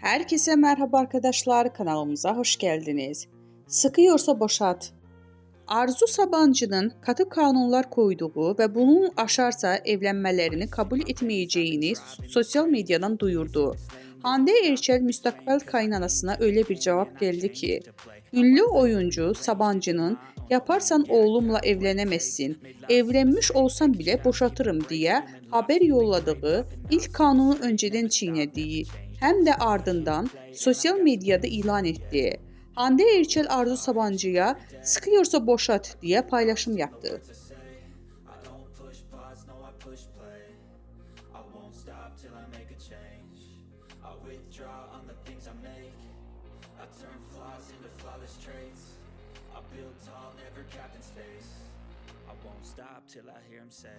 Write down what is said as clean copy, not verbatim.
Herkese merhaba arkadaşlar, kanalımıza hoş geldiniz. Sıkıyorsa boşat. Arzu Sabancı'nın katı kanunlar koyduğu ve bunun aşarsa evlenmelerini kabul etmeyeceğini sosyal medyadan duyurdu. Hande Erçel müstakbel kaynanasına öyle bir cevap geldi ki, ünlü oyuncu Sabancı'nın yaparsan oğlumla evlenemezsin, evlenmiş olsam bile boşatırım diye haber yolladığı ilk kanunu önceden çiğnediği hem de ardından sosyal medyada ilan etti. Hande Erçel Arzu Sabancı'ya sıkıyorsa boşat diye paylaşım yaptı. Stop till I hear him say